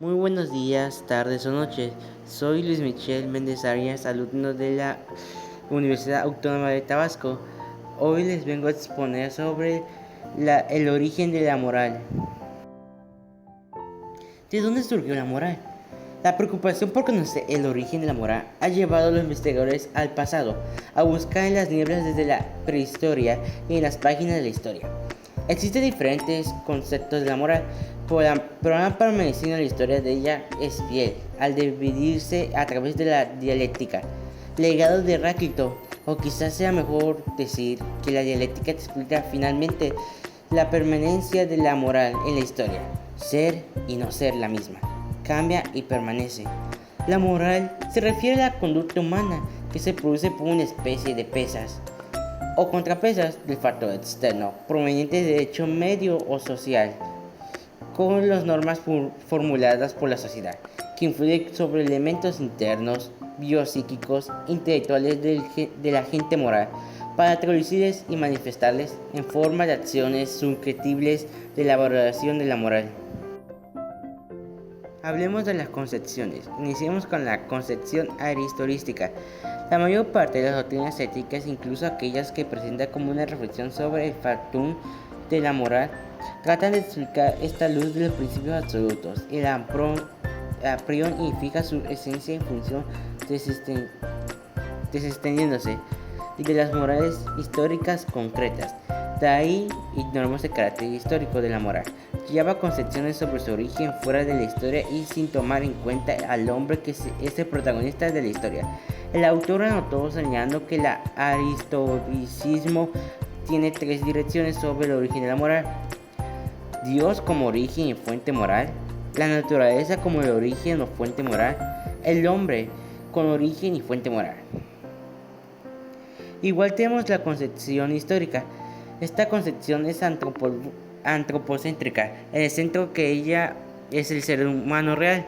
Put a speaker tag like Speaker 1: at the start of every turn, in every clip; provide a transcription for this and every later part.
Speaker 1: Muy buenos días, tardes o noches. Soy Luis Michel Méndez Arias, alumno de la Universidad Autónoma de Tabasco. Hoy les vengo a exponer sobre el origen de la moral. ¿De dónde surgió la moral? La preocupación por conocer el origen de la moral ha llevado a los investigadores al pasado, a buscar en las nieblas desde la prehistoria y en las páginas de la historia. Existen diferentes conceptos de la moral, pero han permanecido en la historia de ella es fiel, al dividirse a través de la dialéctica, legado de Heráclito, o quizás sea mejor decir que la dialéctica explica finalmente la permanencia de la moral en la historia, ser y no ser la misma, cambia y permanece. La moral se refiere a la conducta humana que se produce por una especie de pesas o contrapesas del factor externo proveniente de hecho medio o social, con las normas formuladas por la sociedad, que influyen sobre elementos internos, biopsíquicos, intelectuales del agente moral, para traducirles y manifestarles en forma de acciones susceptibles de la valoración de la moral. Hablemos de las concepciones. Iniciemos con la concepción aristotélica. La mayor parte de las doctrinas éticas, incluso aquellas que presentan como una reflexión sobre el factum de la moral, tratan de explicar esta luz de los principios absolutos y la prion y fija su esencia en función desextendiéndose de las morales históricas concretas. De ahí ignoramos el carácter histórico de la moral. Lleva concepciones sobre su origen fuera de la historia y sin tomar en cuenta al hombre que es el protagonista de la historia. El autor anotó señalando que el aristoicismo tiene tres direcciones sobre el origen de la moral: Dios como origen y fuente moral, la naturaleza como el origen o fuente moral, el hombre con origen y fuente moral. Igual tenemos la concepción histórica. Esta concepción es antropocéntrica, en el centro que ella es el ser humano real,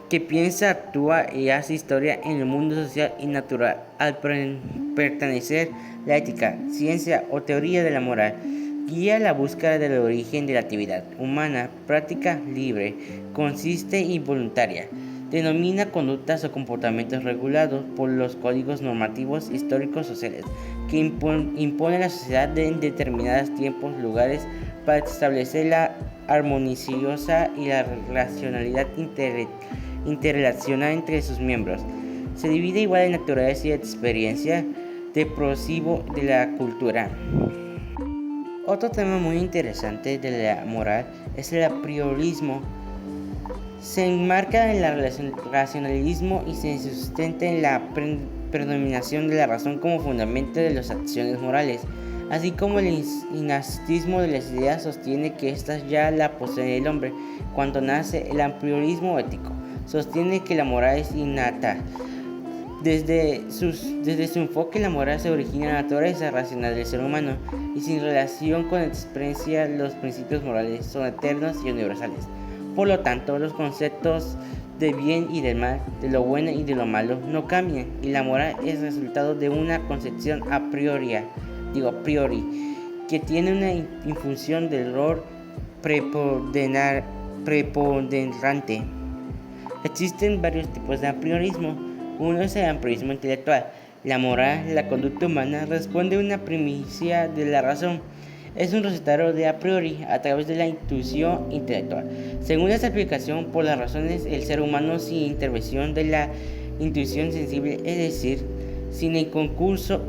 Speaker 1: que piensa, actúa y hace historia en el mundo social y natural, al pertenecer la ética, ciencia o teoría de la moral. Guía la búsqueda del origen de la actividad humana, práctica libre, consiste y voluntaria. Denomina conductas o comportamientos regulados por los códigos normativos históricos sociales que impone la sociedad en determinados tiempos, lugares, para establecer la armoniosa y la racionalidad interrelacionada entre sus miembros. Se divide igual en naturaleza y experiencia de progresivo de la cultura. Otro tema muy interesante de la moral es el apriorismo. Se enmarca en el racionalismo y se sustenta en la predominación de la razón como fundamento de las acciones morales, así como el innatismo de las ideas sostiene que éstas ya la posee el hombre. Cuando nace el apriorismo ético, sostiene que la moral es innata. Desde su enfoque, la moral se origina en la naturaleza racional del ser humano y sin relación con la experiencia, los principios morales son eternos y universales. Por lo tanto, los conceptos de bien y del mal, de lo bueno y de lo malo, no cambian, y la moral es resultado de una concepción a priori, que tiene una infusión del rol preponderante. Existen varios tipos de apriorismo. Uno es el apriorismo intelectual. La moral, la conducta humana, responde a una primicia de la razón. Es un resultado de a priori a través de la intuición intelectual. Según esta explicación, por las razones, el ser humano sin intervención de la intuición sensible, es decir, sin el concurso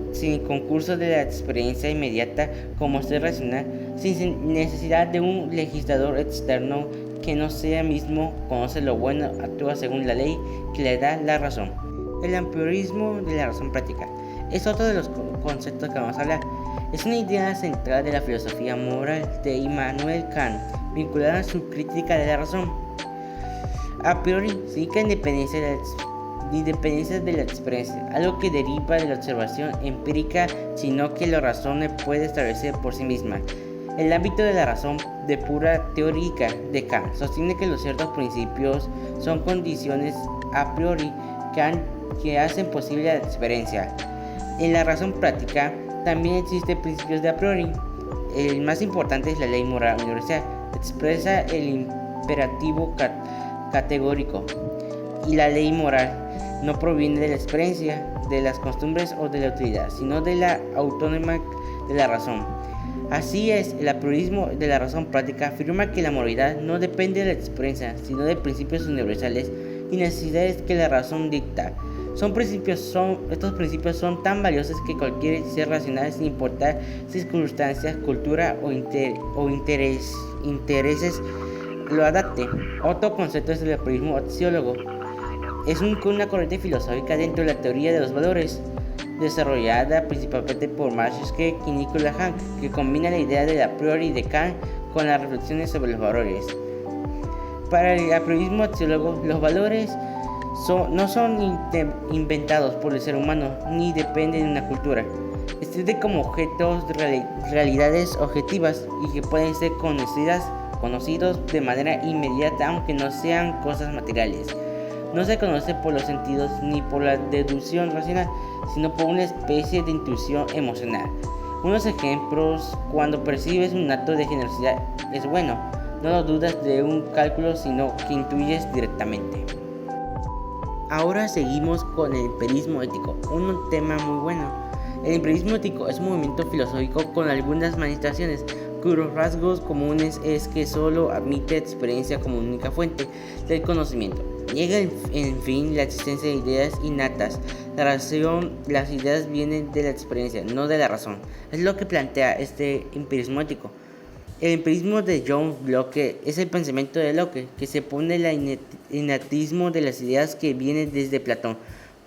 Speaker 1: de la experiencia inmediata como ser racional, sin necesidad de un legislador externo que no sea mismo, conoce lo bueno, actúa según la ley que le da la razón. El apriorismo de la razón práctica es otro de los conceptos que vamos a hablar. Es una idea central de la filosofía moral de Immanuel Kant, vinculada a su crítica de la razón. A priori significa independencia de la experiencia, algo que deriva de la observación empírica, sino que la razón no puede establecer por sí misma. El ámbito de la razón de pura teórica de Kant sostiene que los ciertos principios son condiciones a priori que hacen posible la experiencia. En la razón práctica también existen principios de a priori. El más importante es la ley moral universal. Expresa el imperativo categórico, y la ley moral no proviene de la experiencia, de las costumbres o de la utilidad, sino de la autónoma de la razón. Así es, el apriorismo de la razón práctica afirma que la moralidad no depende de la experiencia, sino de principios universales y necesidades que la razón dicta. Estos principios son tan valiosos que cualquier ser racional, sin importar circunstancias, cultura o intereses, lo adapte. Otro concepto es el apriorismo axiólogo. Es una corriente filosófica dentro de la teoría de los valores, desarrollada principalmente por Marx y Nicolas Hank, que combina la idea del a priori de Kant con las reflexiones sobre los valores. Para el apriorismo axiólogo, los valores no son inventados por el ser humano ni dependen de una cultura. Existen como objetos de realidades objetivas y que pueden ser conocidos de manera inmediata, aunque no sean cosas materiales. No se conoce por los sentidos ni por la deducción racional, sino por una especie de intuición emocional. Unos ejemplos: cuando percibes un acto de generosidad es bueno, no lo dudas de un cálculo, sino que intuyes directamente. Ahora seguimos con el empirismo ético, un tema muy bueno. El empirismo ético es un movimiento filosófico con algunas manifestaciones, cuyos rasgos comunes es que solo admite experiencia como única fuente del conocimiento. Niega en fin la existencia de ideas innatas. Las ideas vienen de la experiencia, no de la razón. Es lo que plantea este empirismo ético. El empirismo de John Locke es el pensamiento de Locke, que se pone el innatismo de las ideas que vienen desde Platón,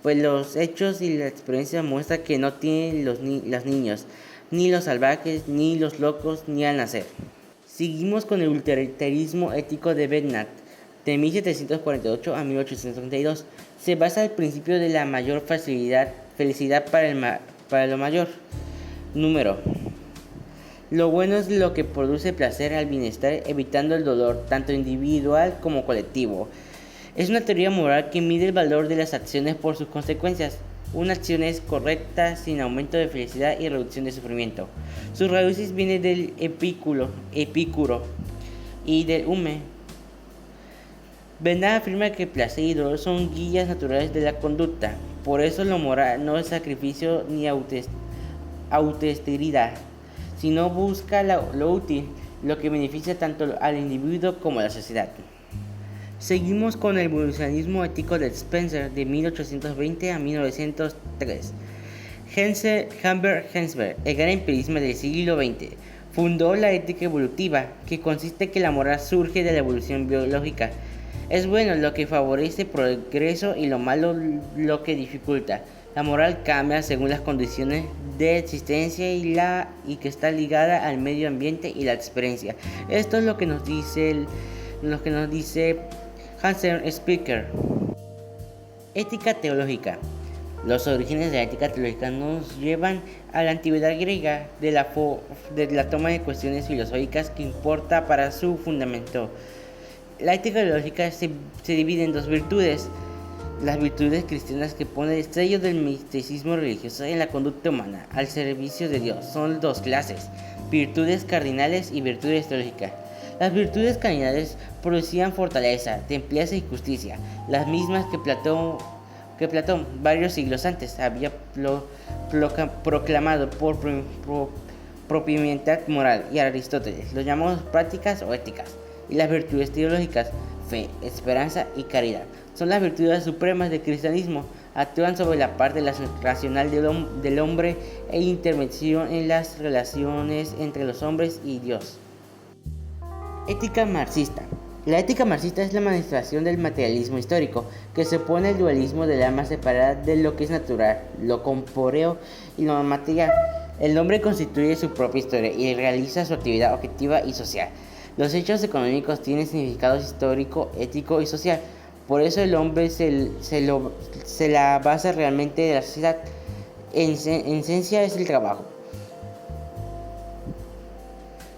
Speaker 1: pues los hechos y la experiencia muestran que no tienen los niños, ni los salvajes, ni los locos, ni al nacer. Seguimos con el utilitarismo ético de Bernard, de 1748 a 1832. Se basa en el principio de la mayor felicidad para lo mayor número. Lo bueno es lo que produce placer al bienestar, evitando el dolor, tanto individual como colectivo. Es una teoría moral que mide el valor de las acciones por sus consecuencias. Una acción es correcta sin aumento de felicidad y reducción de sufrimiento. Sus raíces vienen del Epicuro y del Hume. Bernard afirma que placer y dolor son guías naturales de la conducta. Por eso lo moral no es sacrificio ni austeridad, sino busca lo útil, lo que beneficia tanto al individuo como a la sociedad. Seguimos con el evolucionismo ético de Spencer, de 1820 a 1903. Humbert Hensberg, el gran empirista del siglo XX, fundó la ética evolutiva, que consiste en que la moral surge de la evolución biológica. Es bueno lo que favorece el progreso y lo malo lo que dificulta. La moral cambia según las condiciones de existencia y que está ligada al medio ambiente y la experiencia. Esto es lo que nos dice Hansen Speaker. Ética teológica. Los orígenes de la ética teológica nos llevan a la antigüedad griega, de la toma de cuestiones filosóficas que importa para su fundamento. La ética teológica se divide en dos virtudes. Las virtudes cristianas, que ponen el sello del misticismo religioso en la conducta humana al servicio de Dios. Son dos clases: virtudes cardinales y virtudes teológicas. Las virtudes cardinales producían fortaleza, templeza y justicia, las mismas que Platón varios siglos antes había proclamado por propiedad moral, y Aristóteles lo llamamos prácticas o éticas. Y las virtudes teológicas, fe, esperanza y caridad, son las virtudes supremas del cristianismo. Actúan sobre la parte racional del hombre e intervención en las relaciones entre los hombres y Dios. Ética marxista. La ética marxista es la manifestación del materialismo histórico, que se opone al dualismo del alma separada de lo que es natural, lo corpóreo y lo material. El hombre constituye su propia historia y realiza su actividad objetiva y social. Los hechos económicos tienen significado histórico, ético y social. Por eso el hombre se la basa realmente de la sociedad. En esencia es el trabajo.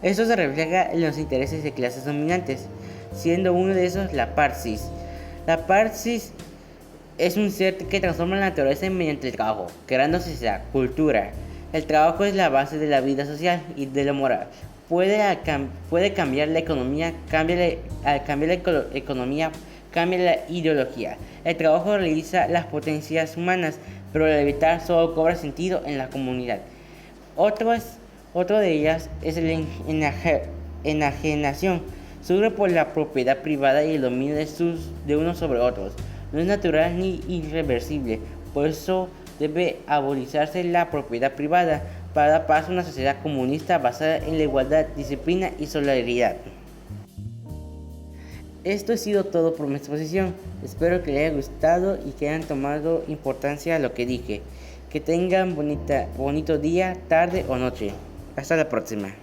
Speaker 1: Esto se refleja en los intereses de clases dominantes, siendo uno de esos la praxis. La praxis es un ser que transforma la naturaleza mediante el trabajo, creando sociedad, cultura. El trabajo es la base de la vida social y de la moral, puede cambiar la economía, al cambiar la economía, cambia la ideología. El trabajo realiza las potencias humanas, pero la libertad solo cobra sentido en la comunidad. Otro de ellas es la enajenación. Surge por la propiedad privada y el dominio de unos sobre otros. No es natural ni irreversible, por eso debe abolirse la propiedad privada para dar paso a una sociedad comunista basada en la igualdad, disciplina y solidaridad. Esto ha sido todo por mi exposición. Espero que les haya gustado y que hayan tomado importancia a lo que dije. Que tengan bonito día, tarde o noche. Hasta la próxima.